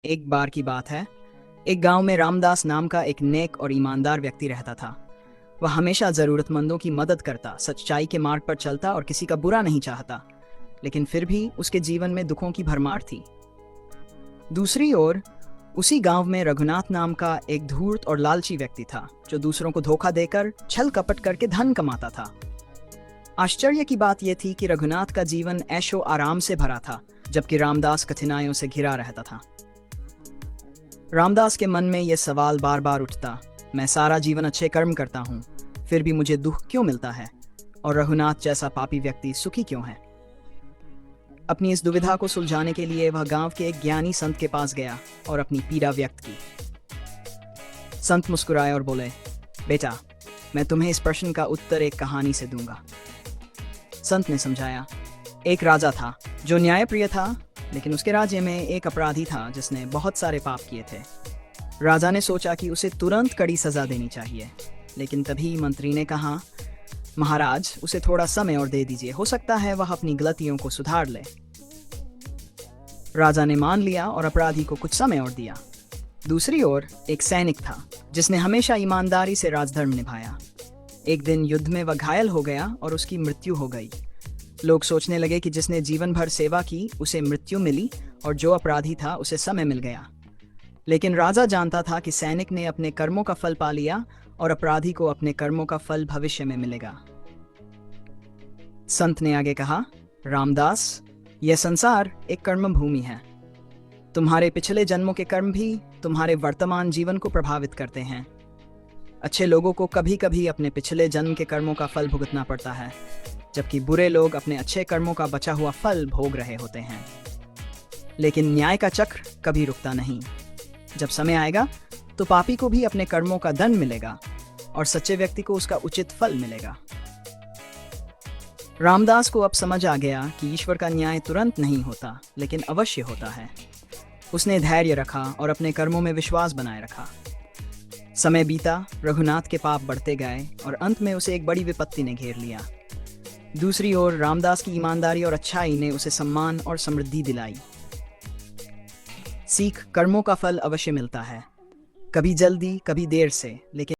एक बार की बात है। एक गांव में रामदास नाम का एक नेक और ईमानदार व्यक्ति रहता था। वह हमेशा जरूरतमंदों की मदद करता, सच्चाई के मार्ग पर चलता और किसी का बुरा नहीं चाहता। लेकिन फिर भी उसके जीवन में दुखों की भरमार थी। दूसरी ओर उसी गांव में रघुनाथ नाम का एक धूर्त और लालची व्यक्ति था, जो दूसरों को धोखा देकर छल कपट करके धन कमाता था। आश्चर्य की बात यह थी कि रघुनाथ का जीवन ऐशो आराम से भरा था, जबकि रामदास कठिनाइयों से घिरा रहता था। रामदास के मन में यह सवाल बार बार उठता, मैं सारा जीवन अच्छे कर्म करता हूँ, फिर भी मुझे दुख क्यों मिलता है, और रघुनाथ जैसा पापी व्यक्ति सुखी क्यों है। अपनी इस दुविधा को सुलझाने के लिए वह गांव के एक ज्ञानी संत के पास गया और अपनी पीड़ा व्यक्त की। संत मुस्कुराए और बोले, बेटा, मैं तुम्हें इस प्रश्न का उत्तर एक कहानी से दूंगा। संत ने समझाया, एक राजा था जो न्यायप्रिय था, लेकिन उसके राज्य में एक अपराधी था जिसने बहुत सारे पाप किए थे। राजा ने सोचा कि उसे तुरंत कड़ी सजा देनी चाहिए, लेकिन तभी मंत्री ने कहा, महाराज, उसे थोड़ा समय और दे दीजिए, हो सकता है वह अपनी गलतियों को सुधार ले। राजा ने मान लिया और अपराधी को कुछ समय और दिया। दूसरी ओर एक सैनिक था जिसने हमेशा ईमानदारी से राजधर्म निभाया। एक दिन युद्ध में वह घायल हो गया और उसकी मृत्यु हो गई। लोग सोचने लगे कि जिसने जीवन भर सेवा की उसे मृत्यु मिली, और जो अपराधी था उसे समय मिल गया। लेकिन राजा जानता था कि सैनिक ने अपने कर्मों का फल पा लिया और अपराधी को अपने कर्मों का फल भविष्य में मिलेगा। संत ने आगे कहा, रामदास, यह संसार एक कर्म भूमि है। तुम्हारे पिछले जन्मों के कर्म भी तुम्हारे वर्तमान जीवन को प्रभावित करते हैं। अच्छे लोगों को कभी कभी अपने पिछले जन्म के कर्मों का फल भुगतना पड़ता है, जबकि बुरे लोग अपने अच्छे कर्मों का बचा हुआ फल भोग रहे होते हैं। लेकिन न्याय का चक्र कभी रुकता नहीं। जब समय आएगा तो पापी को भी अपने कर्मों का दंड मिलेगा और सच्चे व्यक्ति को उसका उचित फल मिलेगा। रामदास को अब समझ आ गया कि ईश्वर का न्याय तुरंत नहीं होता, लेकिन अवश्य होता है। उसने धैर्य रखा और अपने कर्मों में विश्वास बनाए रखा। समय बीता, रघुनाथ के पाप बढ़ते गए और अंत में उसे एक बड़ी विपत्ति ने घेर लिया। दूसरी ओर रामदास की ईमानदारी और अच्छाई ने उसे सम्मान और समृद्धि दिलाई। सीख, कर्मों का फल अवश्य मिलता है, कभी जल्दी कभी देर से, लेकिन